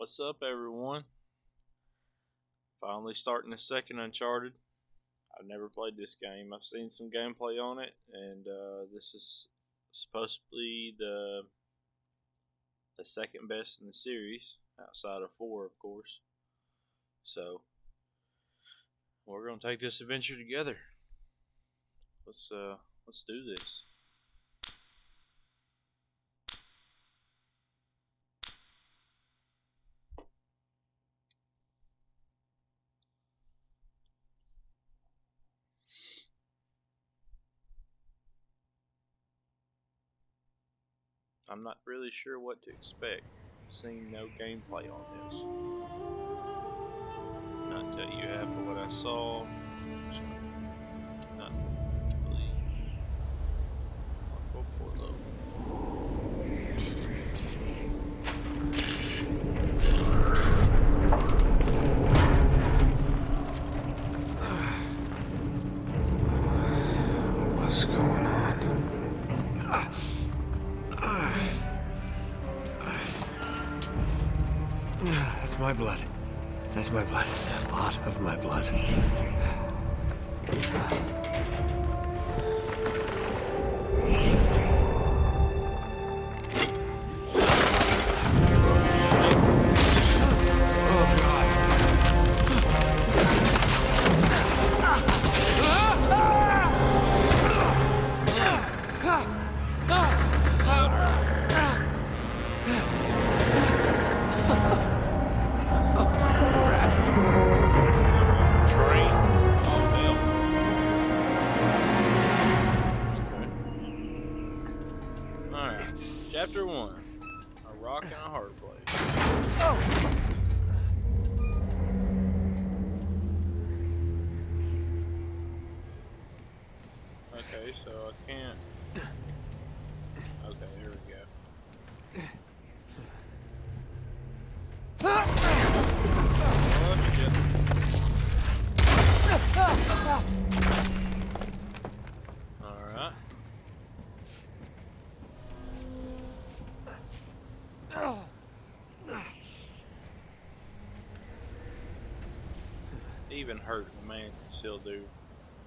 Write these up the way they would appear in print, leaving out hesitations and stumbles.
What's up, everyone? Finally starting the second Uncharted. I've never played this game. I've seen some gameplay on it, and this is supposed to be the second best in the series, outside of 4, of course. So we're gonna take this adventure together. Let's do this. I'm not really sure what to expect. I've seen no gameplay on this. Not tell you half of what I saw. Not really. I'll go for it though. What's going on? That's my blood. That's my blood. It's a lot of my blood. Chapter 1, a rock and a hard place. Okay, so I can't. Okay, here we go. Alright. Even hurt, a man can still do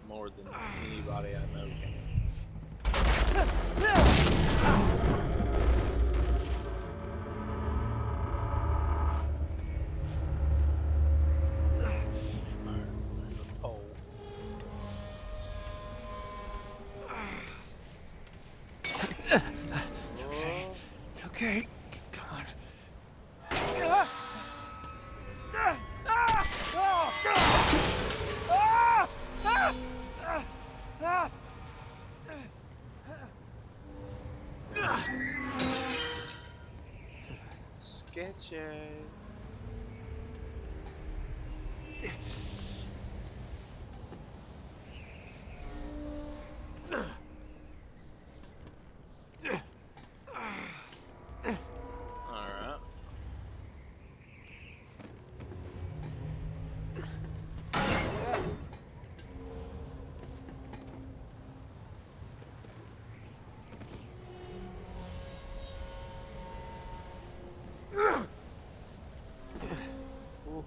more than anybody I know can. It's okay. It's okay. Come on. Sketchy. Alright.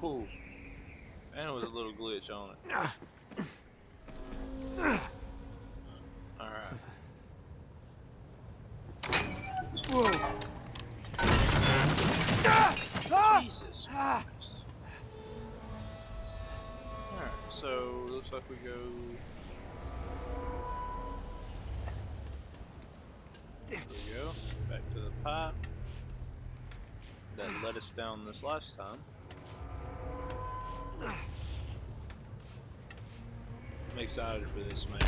Ooh. And it was a little glitch on it. Alright. Whoa. Jesus Christ. Alright, so looks like we go. There we go. Back to the pipe. That let us down this last time. I'm excited for this, man.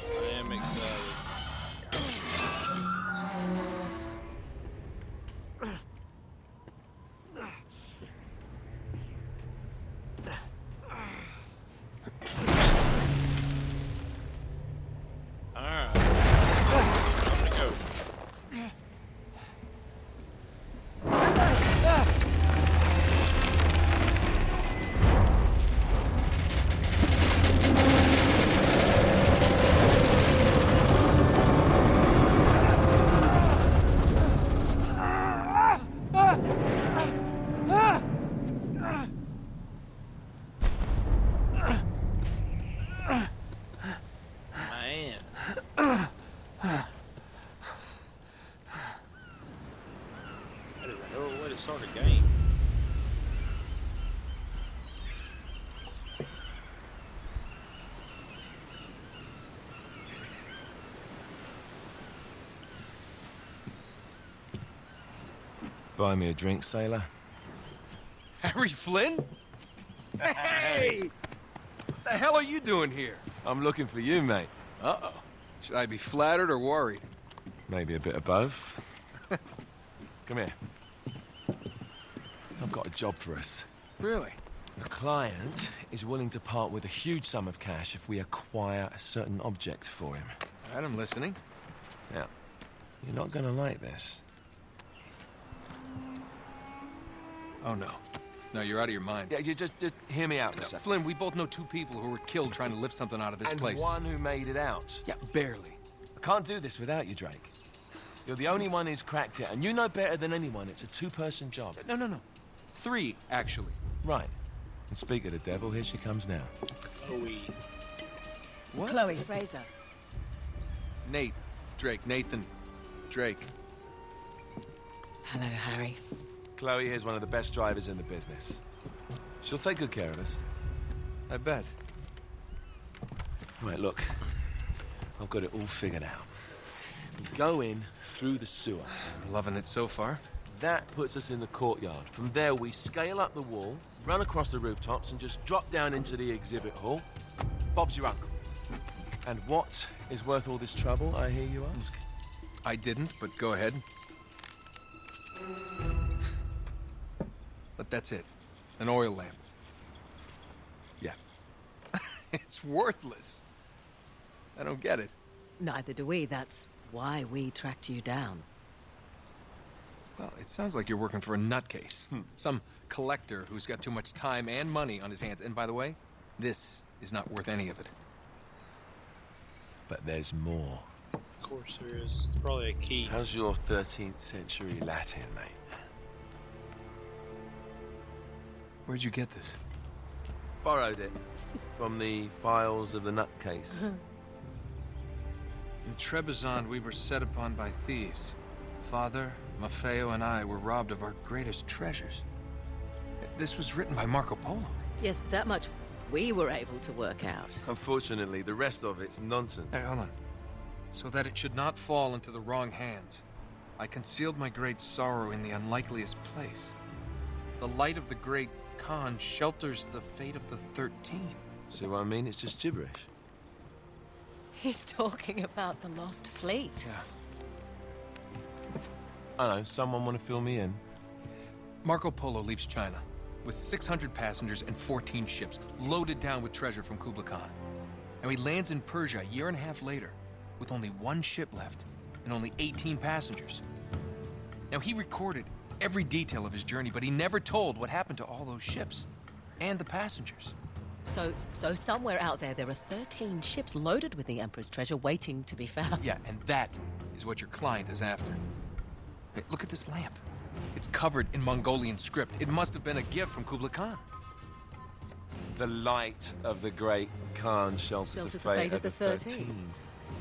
I am excited. Alright. I'm gonna go. buy me a drink, sailor? Harry Flynn? Hey! What the hell are you doing here? I'm looking for you, mate. Uh-oh. Should I be flattered or worried? Maybe a bit of both. Come here. I've got a job for us. Really? The client is willing to part with a huge sum of cash if we acquire a certain object for him. All right, I'm listening. Now, you're not gonna like this. Oh, no. No, you're out of your mind. Yeah, you just hear me out for a second. Flynn, we both know 2 people who were killed trying to lift something out of this And place. one who made it out. Yeah, barely. I can't do this without you, Drake. You're the only one who's cracked it, and you know better than anyone it's a 2-person job. No. 3, actually. Right. And speak of the devil, here she comes now. Chloe. What? Chloe Fraser. Nate. Drake. Nathan. Drake. Hello, Harry. Chloe here's one of the best drivers in the business. She'll take good care of us. I bet. Right, look. I've got it all figured out. We go in through the sewer. Loving it so far. That puts us in the courtyard. From there, we scale up the wall, run across the rooftops, and just drop down into the exhibit hall. Bob's your uncle. And what is worth all this trouble, I hear you ask? I didn't, but go ahead. But that's it. An oil lamp. Yeah. It's worthless. I don't get it. Neither do we. That's why we tracked you down. Well, it sounds like you're working for a nutcase. Some collector who's got too much time and money on his hands. And by the way, this is not worth any of it. But there's more. Of course there is. It's probably a key. How's your 13th century Latin, mate? Where'd you get this? Borrowed it from the files of the nutcase. In Trebizond, we were set upon by thieves. Father, Maffeo, and I were robbed of our greatest treasures. This was written by Marco Polo. Yes, that much we were able to work out. Unfortunately, the rest of it's nonsense. Hey, hold on. So that it should not fall into the wrong hands, I concealed my great sorrow in the unlikeliest place. The light of the great Khan shelters the fate of the 13. See what I mean? It's just gibberish. He's talking about the lost fleet. Yeah. I know, someone want to fill me in? Marco Polo leaves China with 600 passengers and 14 ships, loaded down with treasure from Kublai Khan. And he lands in Persia a year and a half later, with only 1 ship left and only 18 passengers. Now, he recorded every detail of his journey, but he never told what happened to all those ships and the passengers. So somewhere out there are 13 ships loaded with the Emperor's treasure waiting to be found. Yeah, and that is what your client is after. Hey, look at this lamp. It's covered in Mongolian script. It must have been a gift from Kublai Khan. The light of the great Khan shelters the fate of the 13.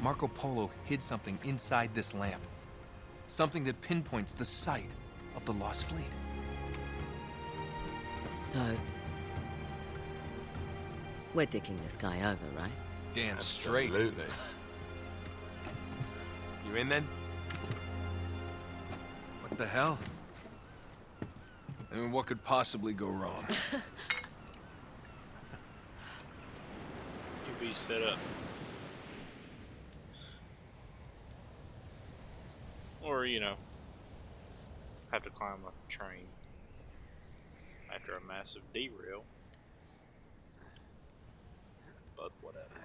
Marco Polo hid something inside this lamp. Something that pinpoints the site of the lost fleet. So, we're dicking this guy over, right? Damn straight. Absolutely. You in then? What the hell? I mean, what could possibly go wrong? You be set up. Or, you know, have to climb a train after a massive derail. But whatever.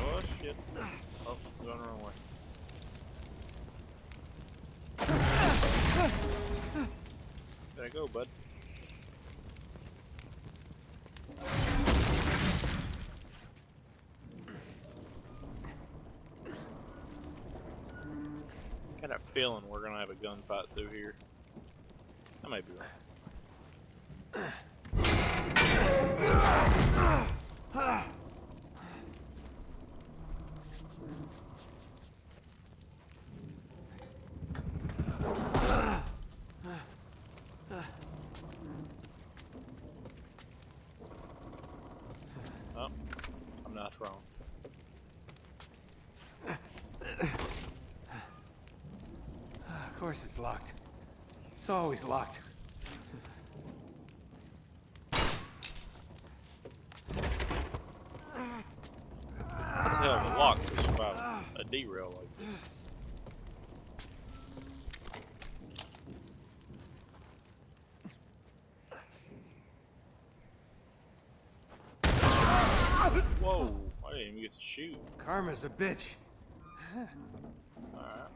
Oh shit. Oh, going the wrong way. There I go, bud. Got a feeling we're gonna have a gunfight through here. I might be wrong. course it's locked. It's always locked. That's a hell of a lock to survive a derail like this. Whoa, I didn't even get to shoot. Karma's a bitch. Alright.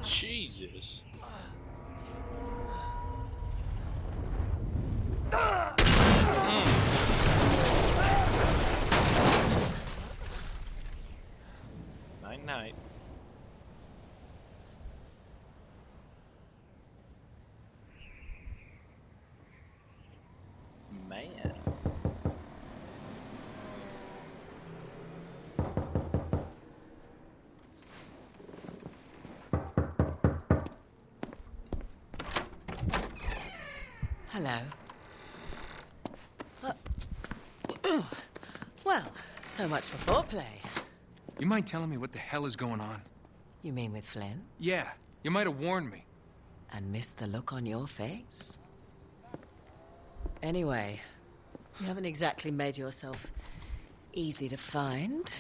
Jesus. Night night. Man. Hello. Well, so much for foreplay. You mind telling me what the hell is going on? You mean with Flynn? Yeah, you might have warned me. And missed the look on your face? Anyway, you haven't exactly made yourself easy to find.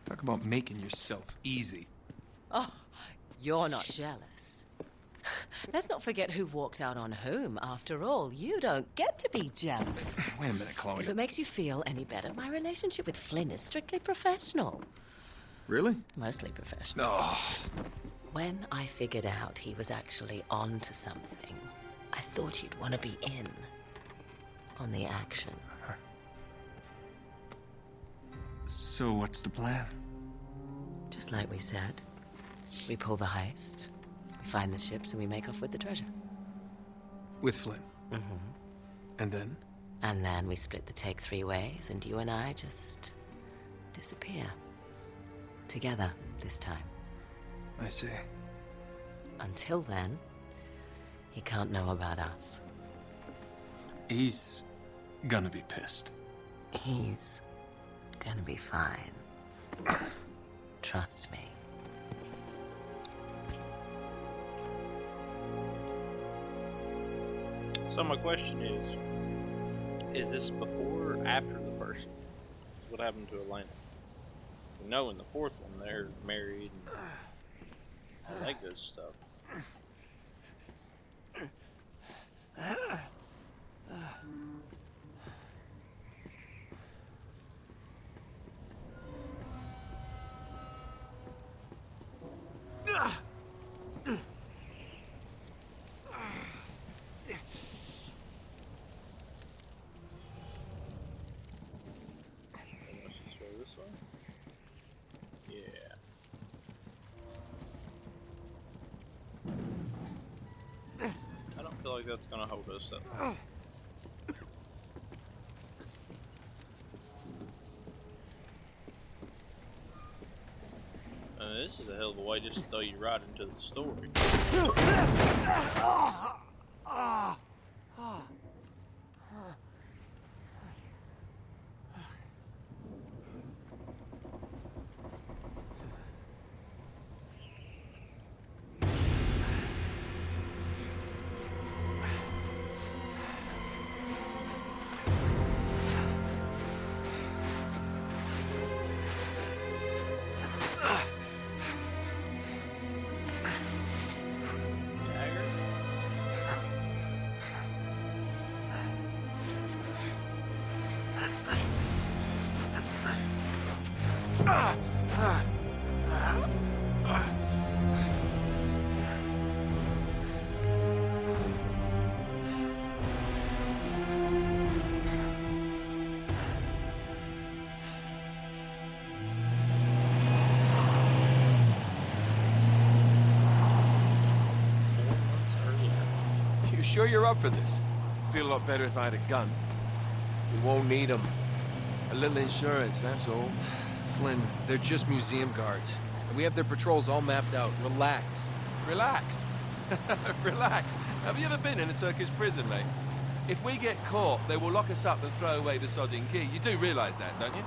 Talk about making yourself easy. Oh, you're not jealous. Let's not forget who walked out on whom. After all, you don't get to be jealous. Wait a minute, Chloe. If it makes you feel any better, my relationship with Flynn is strictly professional. Really? Mostly professional. Oh. When I figured out he was actually on to something, I thought you'd want to be in on the action. So what's the plan? Just like we said, we pull the heist, we find the ships, and we make off with the treasure. With Flynn? Mm-hmm. And then? And then we split the take 3 ways, and you and I just disappear. Together, this time. I see. Until then, he can't know about us. He's gonna be pissed. He's gonna be fine. Trust me. So my question is this before or after the first one? What happened to Elena? We know in the fourth one they're married and all that good stuff. Let's just go this way. Yeah. I don't feel like that's gonna hold us up. This is a hell of a way just to throw you right into the story. Dagger? 4 months earlier. You sure you're up for this? Feel a lot better if I had a gun. We won't need them. A little insurance, that's all. Flynn, they're just museum guards. And we have their patrols all mapped out. Relax. Relax. Relax. Have you ever been in a Turkish prison, mate? If we get caught, they will lock us up and throw away the sodding key. You do realize that, don't you?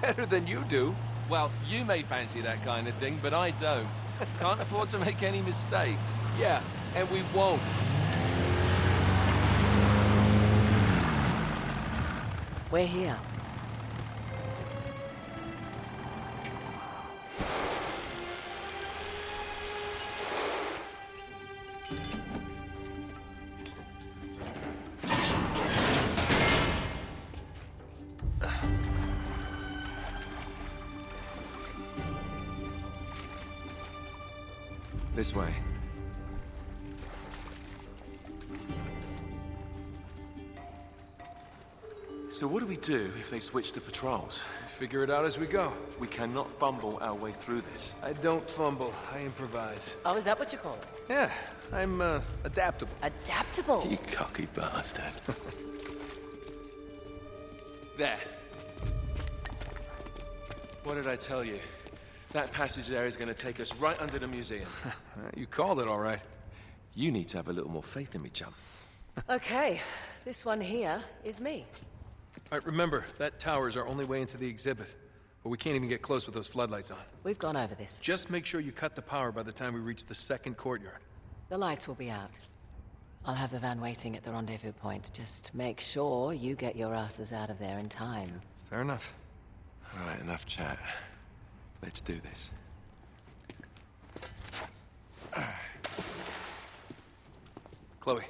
Better than you do. Well, you may fancy that kind of thing, but I don't. Can't afford to make any mistakes. Yeah, and we won't. We're here. This way. So what do we do if they switch the patrols? Figure it out as we go. We cannot fumble our way through this. I don't fumble. I improvise. Oh, is that what you call it? Yeah, I'm, adaptable. Adaptable. You cocky bastard. There. What did I tell you? That passage there is going to take us right under the museum. You called it all right. You need to have a little more faith in me, chum. Okay, this one here is me. All right, remember, that tower is our only way into the exhibit. But we can't even get close with those floodlights on. We've gone over this. Just make sure you cut the power by the time we reach the second courtyard. The lights will be out. I'll have the van waiting at the rendezvous point. Just make sure you get your asses out of there in time. Fair enough. All right, enough chat. Let's do this. Chloe.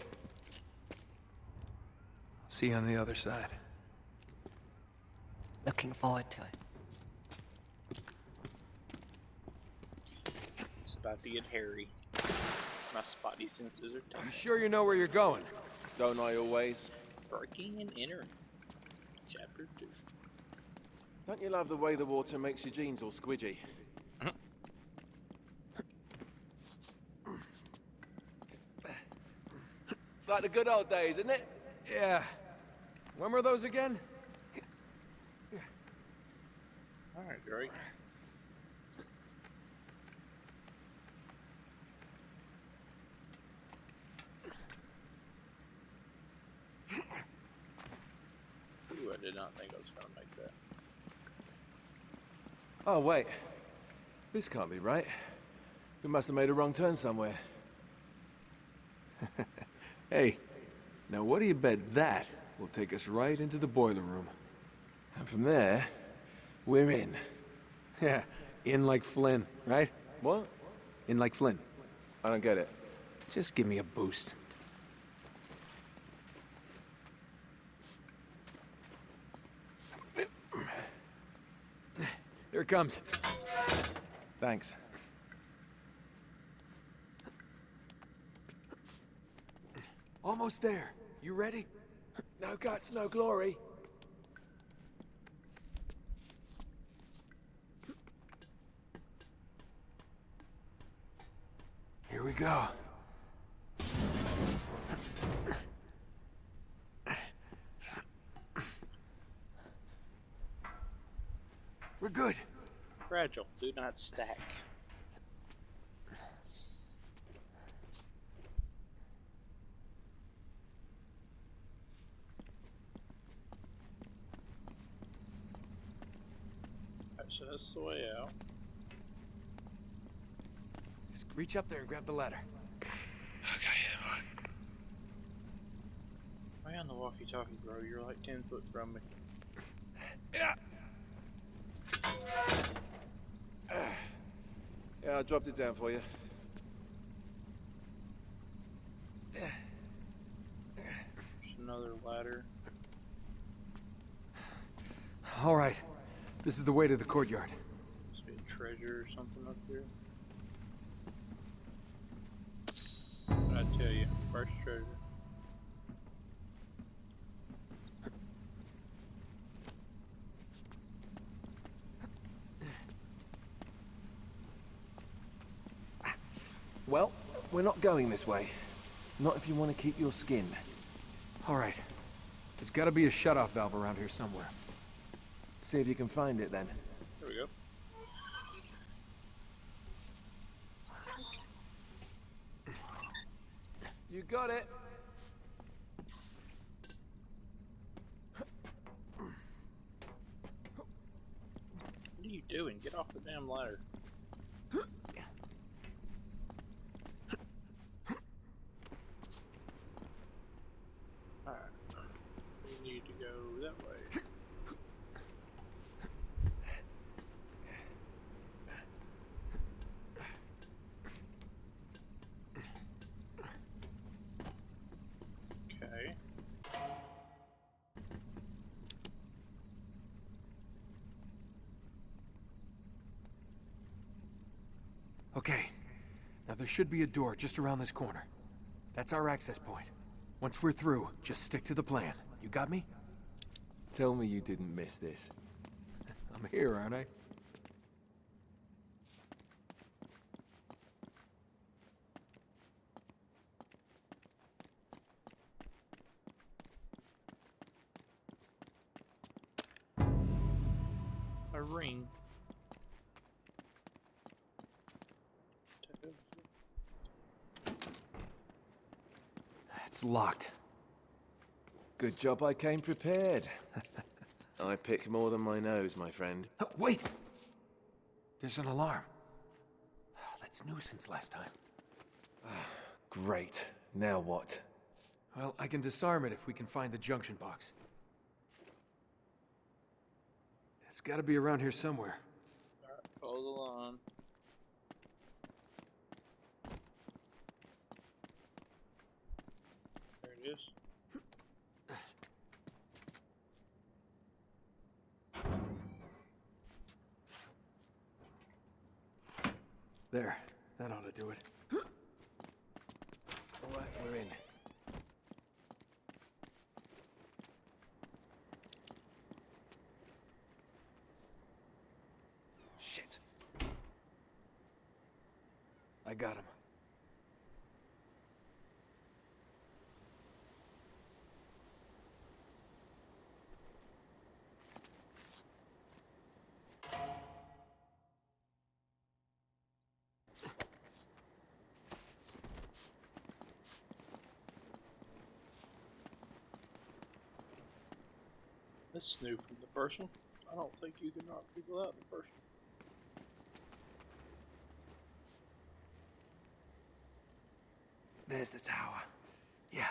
See you on the other side. Looking forward to it. It's about to get hairy. My spotty senses are You tingling. sure you know where you're going? Don't I always? Breaking and entering. Chapter 2. Don't you love the way the water makes your jeans all squidgy? It's like the good old days, isn't it? Yeah. When were those again? Alright, Drake. Ooh, I did not think I was gonna make that. Oh, wait. This can't be right. We must have made a wrong turn somewhere. Hey, now what do you bet that will take us right into the boiler room? And from there, we're in. Yeah, in like Flynn, right? What? In like Flynn. I don't get it. Just give me a boost. Here it comes. Thanks. Almost there. You ready? No guts, no glory. Here we go. We're good. Fragile. Do not stack. So that's the way out. Just reach up there and grab the ladder. Okay, all right. Way on the walkie-talkie, bro. You're like 10 foot from me. Yeah. Yeah, I dropped it down for you. There's another ladder. All right. This is the way to the courtyard. treasure or something up here? I tell you, first treasure. Well, we're not going this way. Not if you want to keep your skin. All right. There's got to be a shut-off valve around here somewhere. See if you can find it then. There we go. You got it. What are you doing? Get off the damn ladder. Alright. We need to go that way. Okay. Okay. Now there should be a door just around this corner. That's our access point. Once we're through, just stick to the plan. You got me? Tell me you didn't miss this. I'm here, aren't I? A ring. It's locked. Good job I came prepared. I pick more than my nose, my friend. Wait! There's an alarm. That's new since last time. Great. Now what? Well, I can disarm it if we can find the junction box. It's gotta be around here somewhere. Alright, follow the line. There it is. There. That ought to do it. All right, we're in. Shit. I got him. This is new from the first one. I don't think you can knock people out in the first one. There's the tower. Yeah,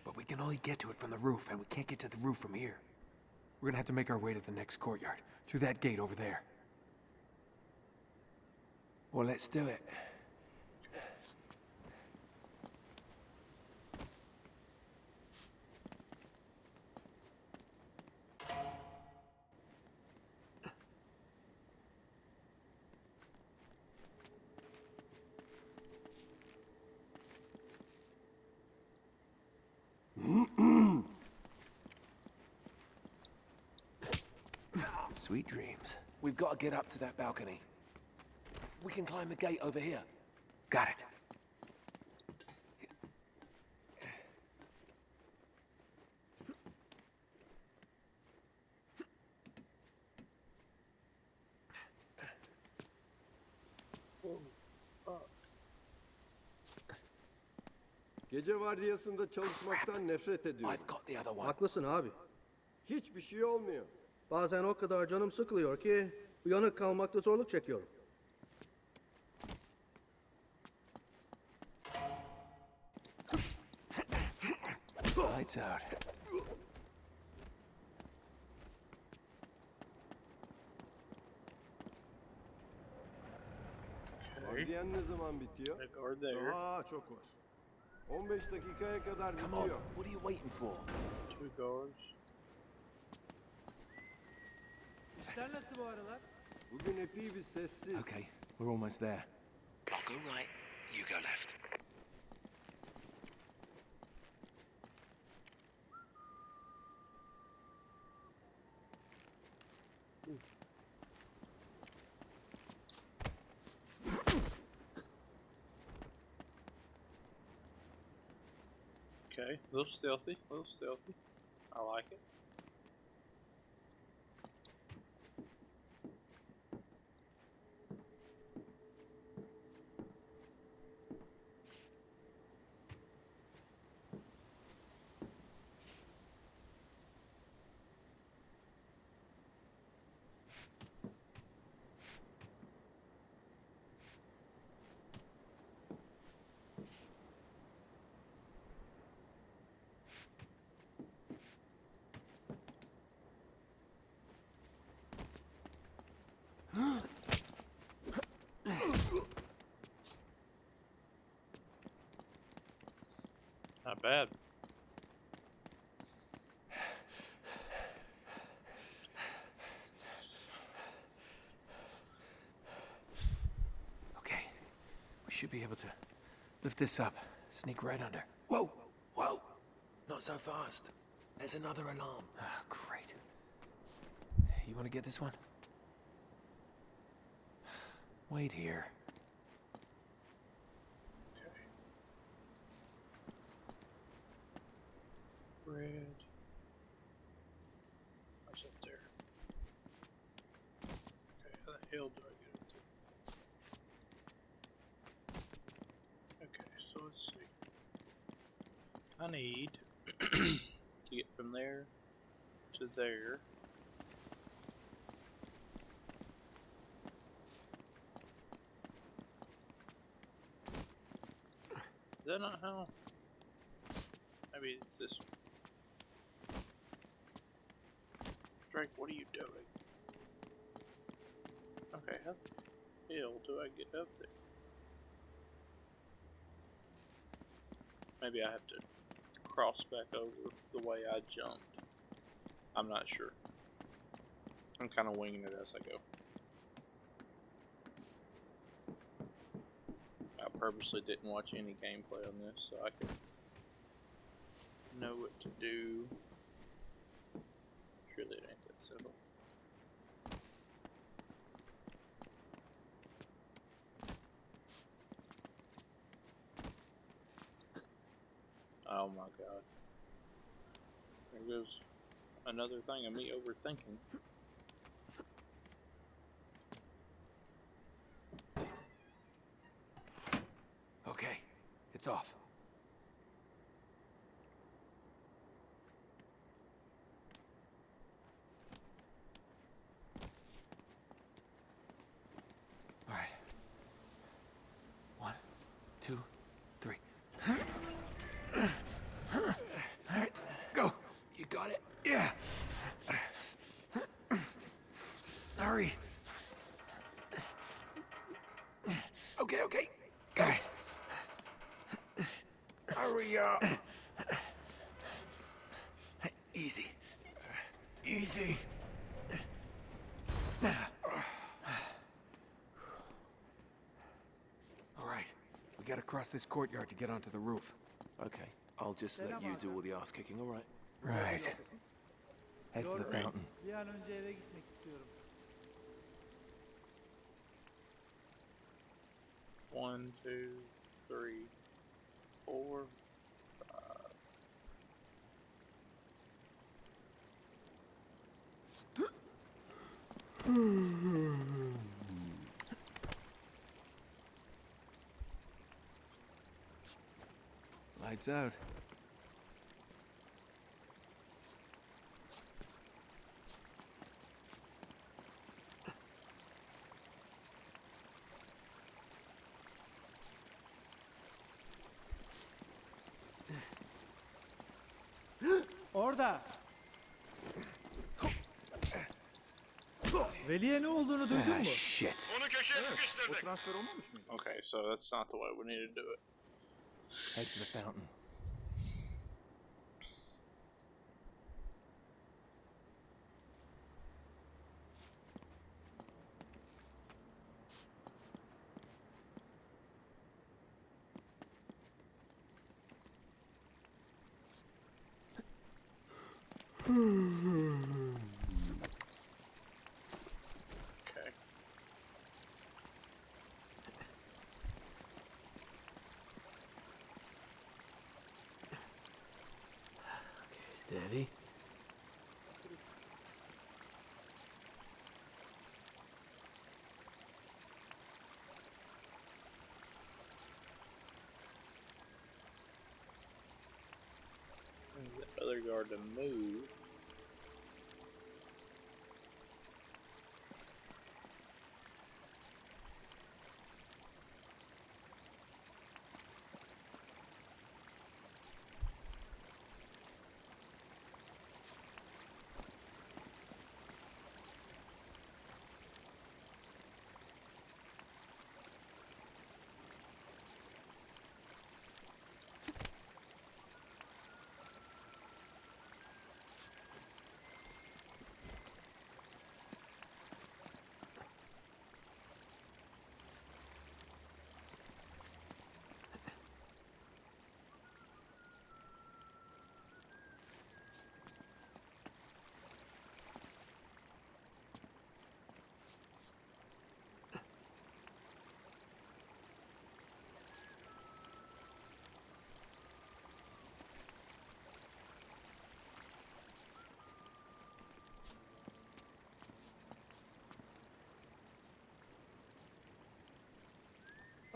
but we can only get to it from the roof, and we can't get to the roof from here. We're gonna have to make our way to the next courtyard, through that gate over there. Well, let's do it. Sweet dreams. We've got to get up to that balcony. We can climb the gate over here. Got it. Gece vardiyasında çalışmaktan nefret ediyorum. I've got the other one. Haklısın abi. Hiçbir şey olmuyor. Bazen o kadar canım sıkılıyor ki uyanık kalmakta zorluk çekiyorum. Lights out. Vardiyan ne zaman bitiyor? That guard there. Aa çok var. 15 dakikaya kadar Come on. bitiyor. What are you waiting for? Two guards. İşler nasıl bu aralar? Bugün epey bir sessiz. Okay, we're almost there. I'll go right, you go left. Okay, a little stealthy, a little stealthy. I like it. Not bad. Okay, we should be able to lift this up, sneak right under. Whoa, whoa, not so fast. There's another alarm. Ah, great. You want to get this one? Wait here. Red. What's up there? Okay, how the hell do I get up there? Okay, so let's see. I need to get from there to there. Is that not how? Maybe it's this one. Drake, what are you doing? Okay, how the hell do I get up there? Maybe I have to cross back over the way I jumped. I'm not sure. I'm kind of winging it as I go. I purposely didn't watch any gameplay on this so I could know what to do. Surely it ain't that simple. Oh my god. There goes another thing of me overthinking. Okay, it's off. All right. 1, 2, 3. All right, go. You got it? Yeah. Hurry. Okay, okay. Go. Hurry up. Easy. Easy. All right. We gotta cross this courtyard to get onto the roof. Okay, I'll just let you do all the ass kicking, all right? Right. Head for the fountain. Bir an önce eve gitmek istiyorum. 1, 2, 3, 4, 5. Lights out. Orada. Veli'ye ne olduğunu duydun Ah, mu? shit. O transfer olmamış mıydı? Okay, so that's not the way we need to do it. Head for the fountain. Okay. Steady. The other guard to move.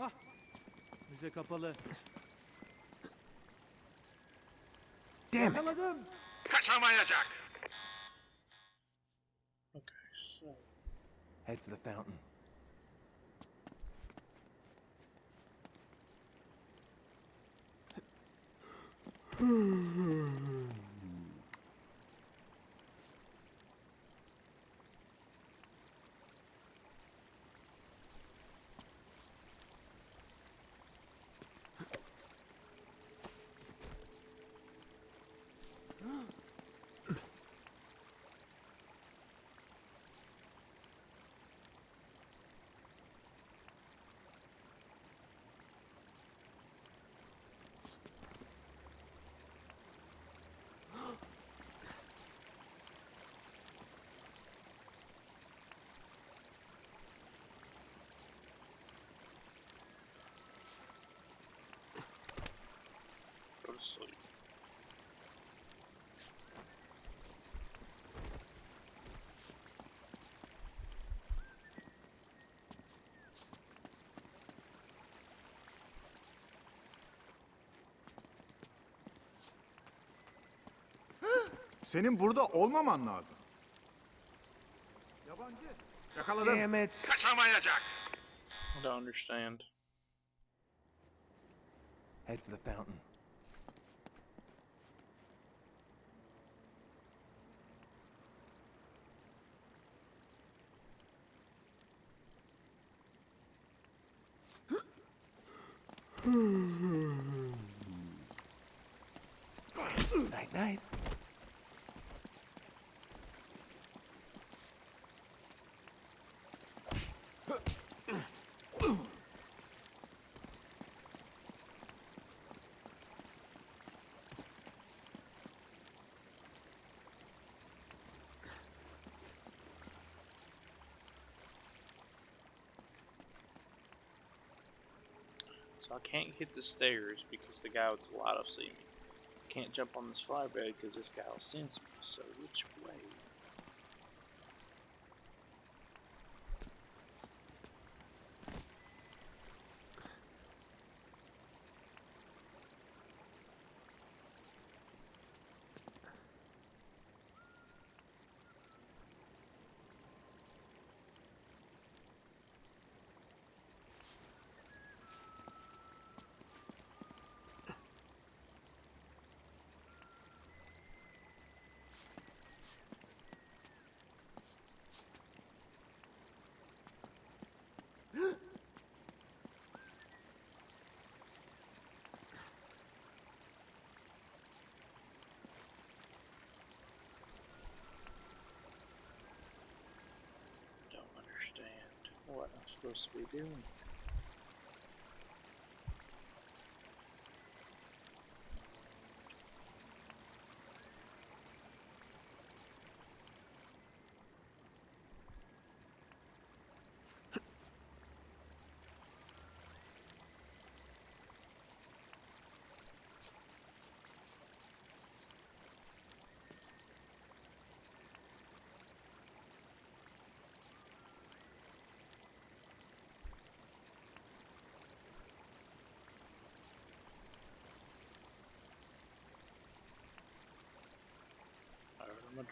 Ah! Müze kapalı. Damn it! Yakaladım. Okay, so Head for the fountain. go to sleep. Senin burada olmaman lazım. Yabancı. Yakaladım. Damn it! I don't understand. Head for the fountain. Night, night. So I can't hit the stairs because the guy with the light will see me. Can't jump on this fly bed because this guy will sense me. So which way? Don't understand what I'm supposed to be doing.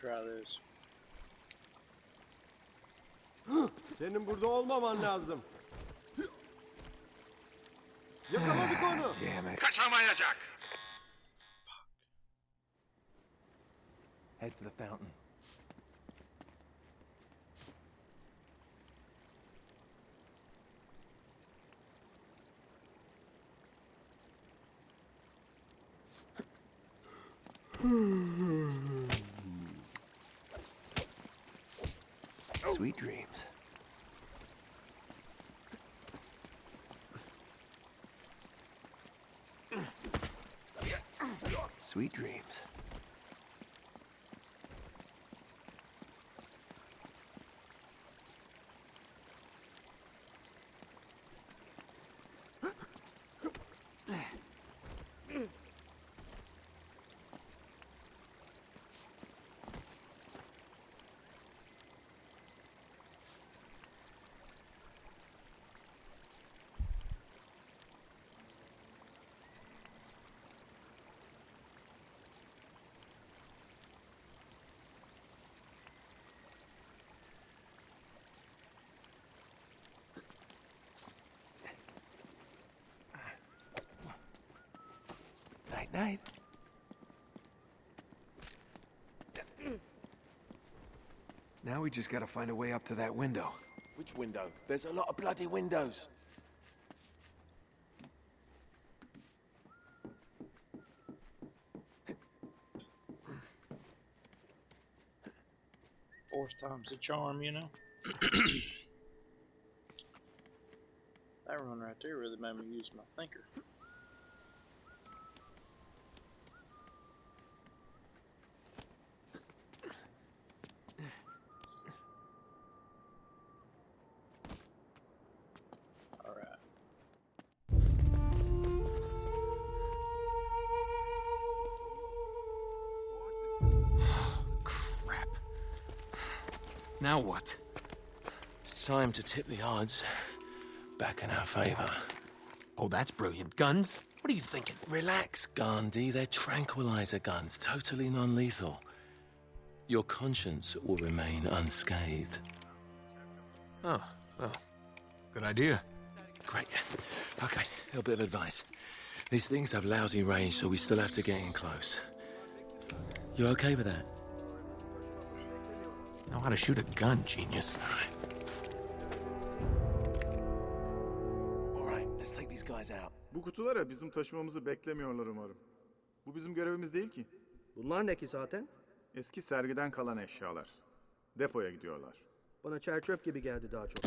try this. Senin burada olmaman lazım. Yakaladık onu. Damn it. Kaçamayacak. Head for the fountain. Sweet dreams. Sweet dreams. Night, night. Now we just gotta find a way up to that window. Which window? There's a lot of bloody windows. Fourth time's the charm, you know. That run right there really made me use my thinker. Alright. Crap. Now what? It's time to tip the odds back in our favor. Oh, that's brilliant. Guns? What are you thinking? Relax, Gandhi. They're tranquilizer guns, totally non-lethal. Your conscience will remain unscathed. Oh, good idea. Great. Okay, a little bit of advice. These things have lousy range, so we still have to get in close. You okay with that? Know how to shoot a gun, genius. All right, let's take these guys out. Bu kutulara bizim taşımamızı beklemiyorlar umarım. Bu bizim görevimiz değil ki. Bunlar ne ki zaten? Eski sergiden kalan eşyalar. Depoya gidiyorlar. Bana çer çöp gibi geldi daha çok.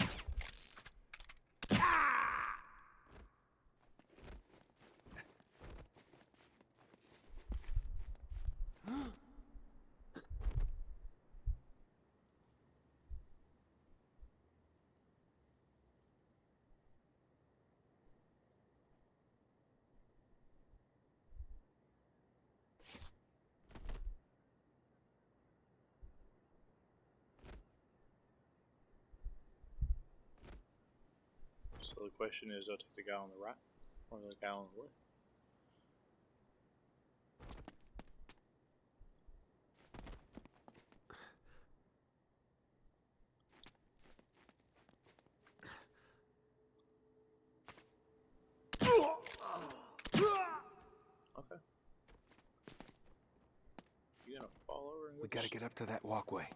So the question is, do I take the guy on the right or the guy on the left? Okay. You gonna fall over and We gotta get up to that walkway.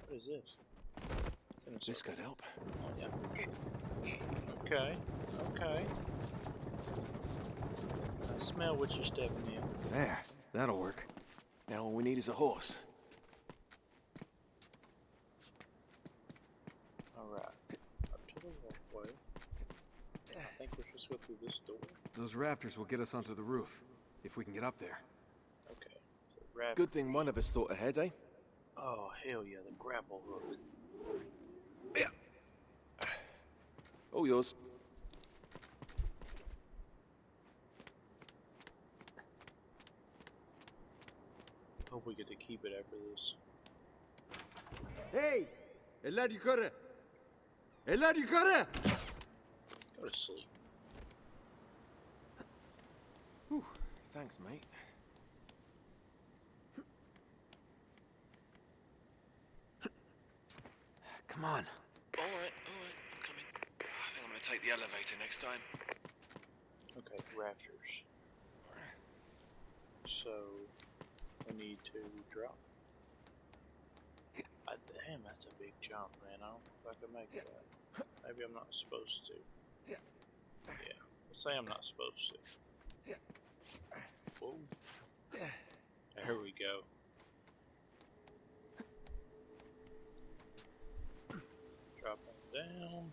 What is this? It's in a This circle. could help. Oh, yeah. Okay. Okay. I smell what you're stepping in. There, that'll work. Now all we need is a horse. Alright. Up to the walkway. I think we're supposed to go through this door. Those rafters will get us onto the roof, if we can get up there. Okay. So rabbit. Good thing one of us thought ahead, eh? Oh, hell yeah, the grapple hook. All yours. Hope we get to keep it after this. Hey! Eller yukarı. Eller yukarı. Go to sleep. Thanks, mate. Come on. All right, I'm coming. I think I'm gonna take the elevator next time. Okay, rafters. So, we need to drop. Damn, that's a big jump, man. I don't know if I can make that. Maybe I'm not supposed to. Yeah, let's say I'm not supposed to. Whoa. There we go. Dropping down.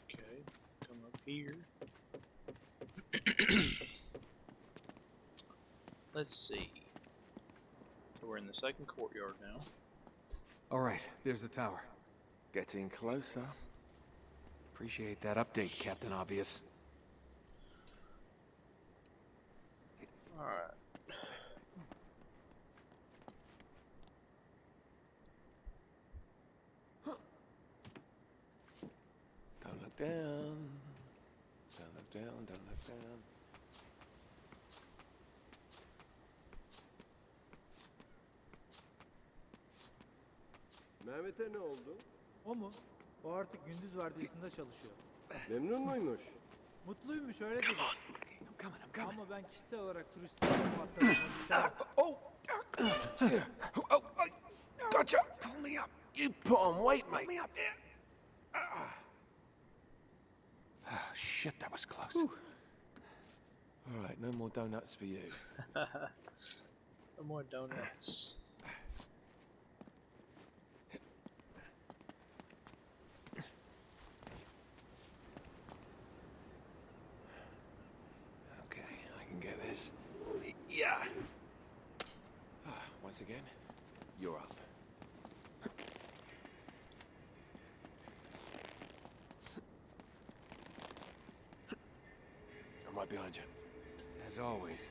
Okay, come up here. Let's see. So we're in the second courtyard now. All right, there's the tower. Getting closer. Appreciate that update, Captain Obvious. Alright. Don't look down. Don't look down, don't look down. Mehmet'e ne oldu? O mu? O artık gündüz vardiyasında çalışıyor. Memnun muymuş? Mutluymuş öyle dedi. I'm coming, I'm coming. Ama ben kişisel olarak turistlerle patlatmak istemem. Oh! Oh, gotcha! Pull me up. You put on weight, mate. Pull me up. Oh, shit, that was close. All right, no more donuts for you. No more donuts. Okay, I can get this. Yeah. Once again, you're up. I'm right behind you. As always.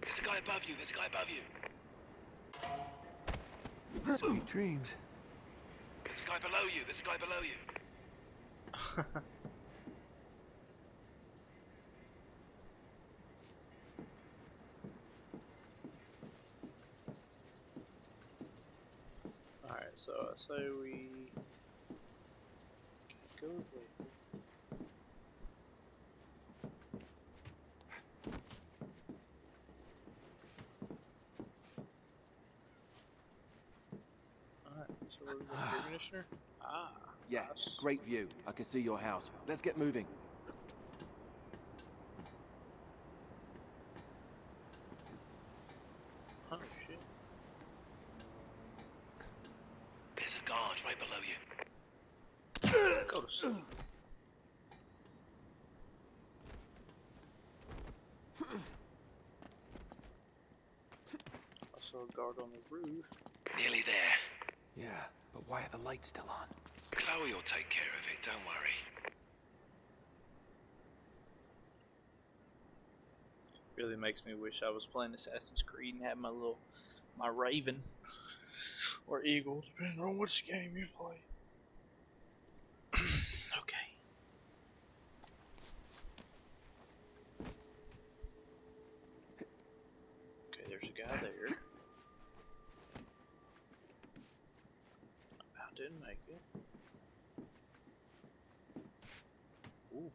There's a guy above you. There's a guy above you. Sweet dreams. There's a guy below you. There's a guy below you. Alright, so I say we go there. Alright, so we're going to air conditioner? Ah. Yeah, nice. great view. I can see your house. Let's get moving. Oh shit. There's a guard right below you. Go to sleep. I saw a guard on the roof. Nearly there. Yeah, but why are the lights still on? Chloe will take care of it, don't worry. Really makes me wish I was playing Assassin's Creed and had my Raven or Eagle, depending on which game you play. Okay. Okay, there's a guy there. I didn't make it. Ooh.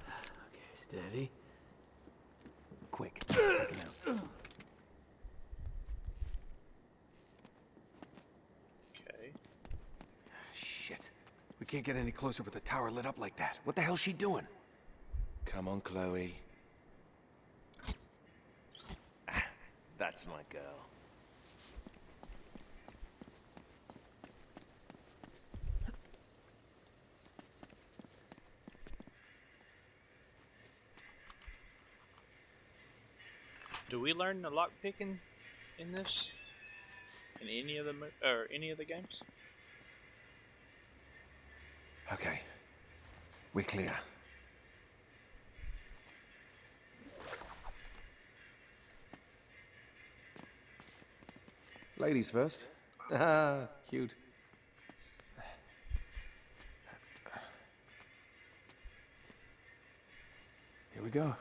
Okay, steady. Quick, take him out. Okay. Shit. We can't get any closer with the tower lit up like that. What the hell's she doing? Come on, Chloe. That's my girl. Do we learn the lock picking in this? In any of the games? Okay. We're clear. Ladies first. Ah, cute. Here we go.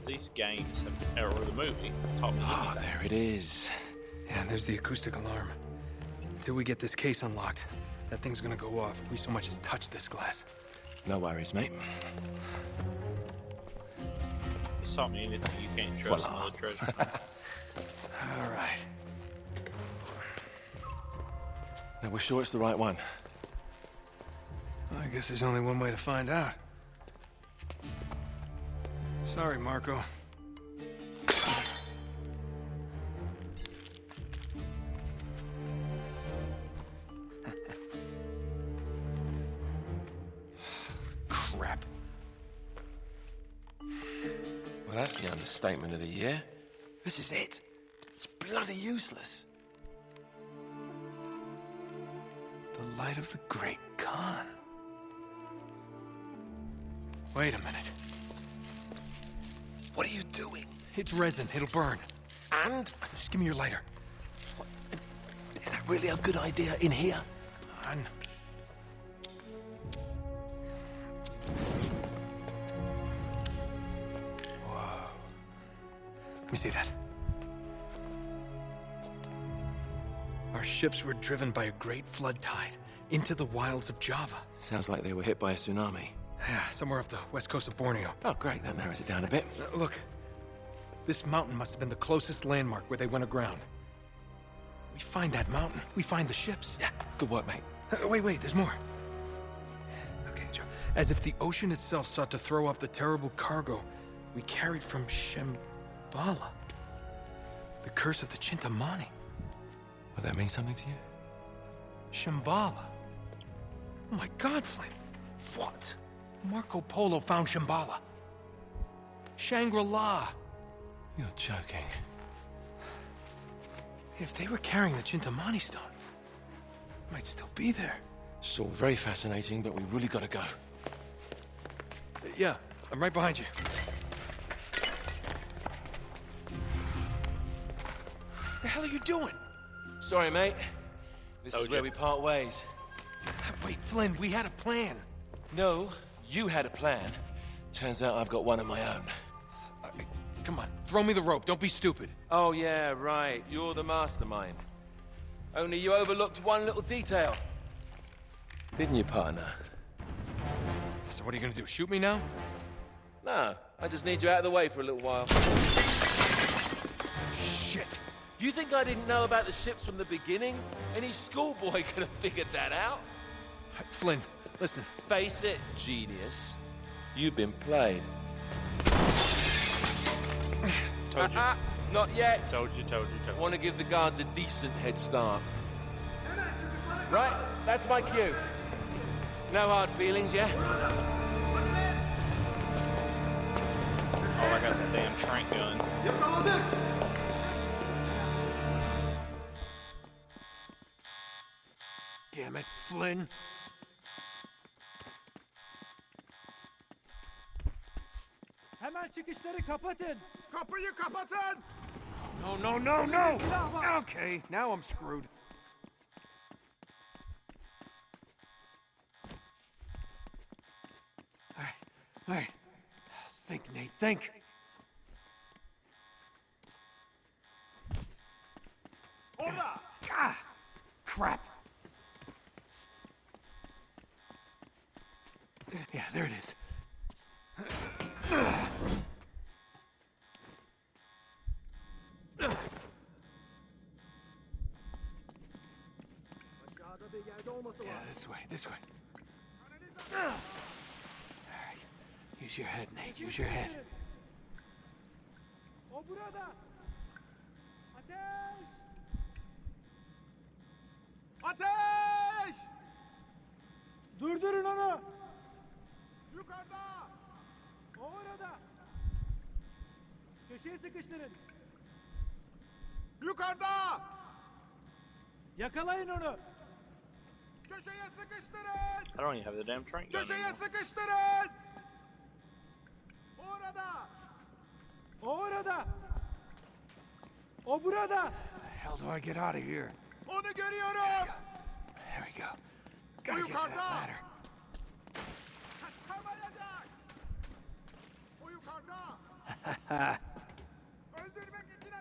These games have, or the movie, taught me Ah, anything. there it is. Yeah, there's the acoustic alarm. Until we get this case unlocked, that thing's gonna go off if we so much as touch this glass. No worries, mate. It's taught me anything you can't trust Voila. another treasure hunt. All right. Now, we're sure it's the right one. Well, I guess there's only one way to find out. Sorry, Marco. Crap. Well, that's the understatement of the year. This is it. It's bloody useless. The light of the Great Khan. Wait a minute. What are you doing? It's resin. It'll burn. And? Just give me your lighter. Is that really a good idea in here? Come on. Whoa. Let me see that. Our ships were driven by a great flood tide into the wilds of Java. Sounds like they were hit by a tsunami. Yeah, somewhere off the west coast of Borneo. Oh, great. That narrows it down a bit. Look, this mountain must have been the closest landmark where they went aground. We find that mountain, we find the ships. Yeah, good work, mate. Wait, there's more. Okay, Joe. As if the ocean itself sought to throw off the terrible cargo we carried from Shambhala. The curse of the Chintamani. Would that mean something to you? Shambhala. Oh my God, Flynn. What? Marco Polo found Shambhala. Shangri-La. You're joking. If they were carrying the Chintamani stone, it might still be there. It's all very fascinating, but we really gotta go. Yeah, I'm right behind you. What the hell are you doing? Sorry, mate. This Oh, is where yeah. we part ways. Wait, Flynn, we had a plan. No, you had a plan. Turns out I've got one of my own. Come on, throw me the rope. Don't be stupid. Oh, yeah, right. You're the mastermind. Only you overlooked one little detail. Didn't you, partner? So what are you gonna do, shoot me now? No, I just need you out of the way for a little while. Shit. You think I didn't know about the ships from the beginning? Any schoolboy could have figured that out. Flynn, listen. Face it, genius. You've been played. Told you. Not yet. Told you. Want to give the guards a decent head start. Right, that's my cue. No hard feelings, yeah? All I got's a damn trank gun. Damn it, Flynn. Hemen çıkışları kapatın. Kapıyı kapatın! No. Okay, now I'm screwed. All right. Think, Nate, think. Orada! Ah, crap. Yeah, there it is. Yeah, this way. All right. Use your head, Nate, use your head. O burada. Ateş! Ateş! Durdurun onu. Yukarıda! O orada. Köşeye sıkıştırın. Yukarıda! Yakalayın onu. Köşeye sıkıştırın! I don't even have the damn trank gun Köşeye anymore. sıkıştırın! O orada. O burada. How do I get out of here? Onu görüyorum. There we go. Gotta get to that ladder. O yukarıda.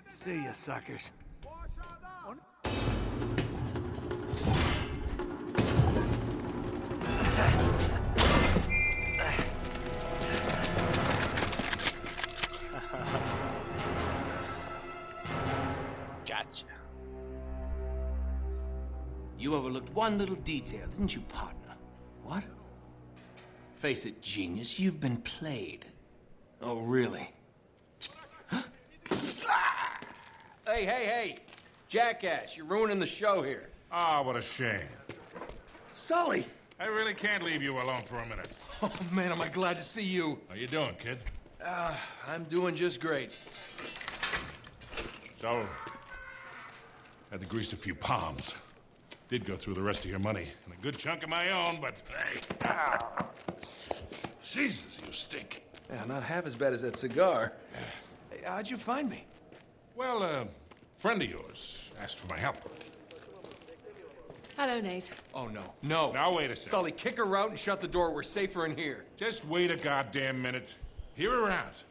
See ya, suckers. O aşağıda. Gotcha. You overlooked one little detail, didn't you, partner? What? Face it, genius, you've been played. Oh, really? Hey! Jackass, you're ruining the show here. Ah, what a shame. Sully! I really can't leave you alone for a minute. Oh, man, am I glad to see you. How you doing, kid? I'm doing just great. So, had to grease a few palms. Did go through the rest of your money and a good chunk of my own, but hey. Jesus, you stink. Yeah, not half as bad as that cigar. Hey, how'd you find me? Well, a friend of yours asked for my help. Hello, Nate. Oh, no. No. Now, wait a second. Sully, kick her out and shut the door. We're safer in here. Just wait a goddamn minute. Hear her out.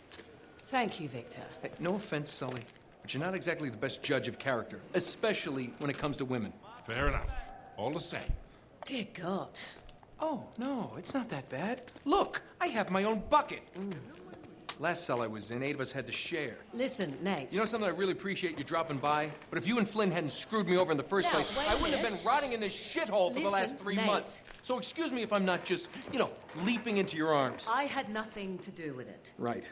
Thank you, Victor. Hey, no offense, Sully, but you're not exactly the best judge of character, especially when it comes to women. Fair enough. All the same. Dear God. Oh, no, it's not that bad. Look, I have my own bucket. Last cell I was in, 8 of us had to share. Listen, Nate. You know something? I really appreciate you dropping by, but if you and Flynn hadn't screwed me over in the first Now, place, wait a I wouldn't have minute. been rotting in this shithole for the last Listen, 3 Nate. months. So excuse me if I'm not just, leaping into your arms. I had nothing to do with it. Right.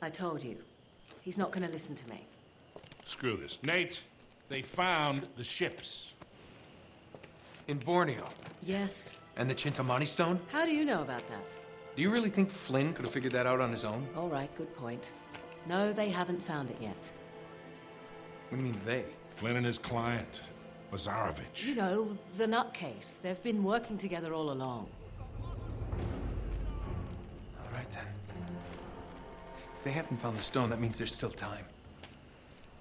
I told you. He's not going to listen to me. Screw this. Nate, they found the ships. In Borneo. Yes. And the Chintamani stone? How do you know about that? Do you really think Flynn could have figured that out on his own? All right, good point. No, they haven't found it yet. What do you mean, they? Flynn and his client, Lazarovich. You know, the nutcase. They've been working together all along. All right, then. If they haven't found the stone, that means there's still time.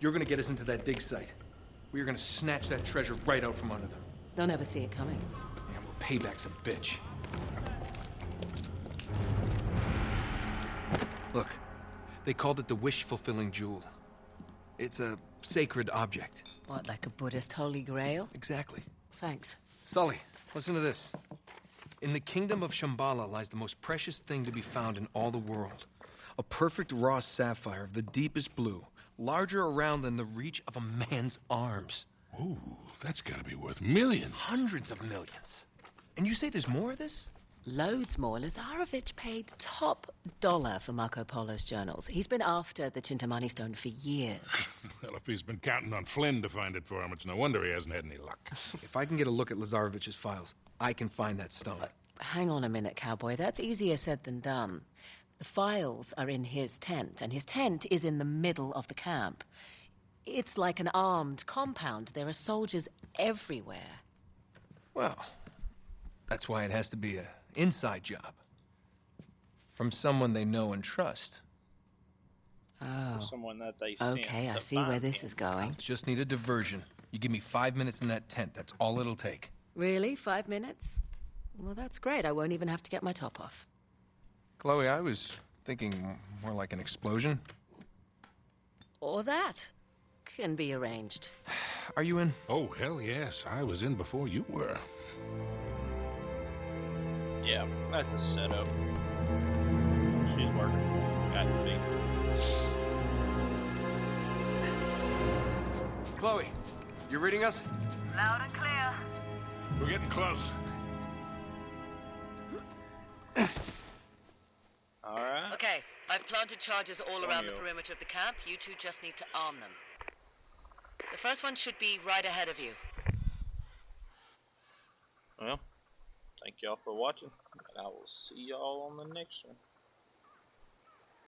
You're gonna get us into that dig site. We are gonna snatch that treasure right out from under them. They'll never see it coming. Yeah, well, payback's a bitch. Look, they called it the wish-fulfilling jewel. It's a sacred object. What, like a Buddhist holy grail? Exactly. Thanks. Sully, listen to this. In the kingdom of Shambhala lies the most precious thing to be found in all the world. A perfect raw sapphire of the deepest blue, larger around than the reach of a man's arms. Ooh, that's gotta be worth millions. Hundreds of millions. And you say there's more of this? Loads more. Lazarovich paid top dollar for Marco Polo's journals. He's been after the Chintamani stone for years. Well, if he's been counting on Flynn to find it for him, it's no wonder he hasn't had any luck. If I can get a look at Lazarovich's files, I can find that stone. Hang on a minute, cowboy. That's easier said than done. The files are in his tent, and his tent is in the middle of the camp. It's like an armed compound. There are soldiers everywhere. Well, that's why it has to be an inside job. From someone they know and trust. Oh. Someone that they sent Okay, I to see where find this him. is going. Just need a diversion. You give me 5 minutes in that tent, that's all it'll take. Really? 5 minutes? Well, that's great. I won't even have to get my top off. Chloe, I was thinking more like an explosion. Or that. Can be arranged. Are you in? Oh, hell yes. I was in before you were. Yeah, that's a setup. She's working. Got to be. Chloe, you reading us? Loud and clear. We're getting close. All right. Okay, I've planted charges all around the you. perimeter of the camp. You two just need to arm them. The first one should be right ahead of you. Well, thank y'all for watching, and I will see y'all on the next one.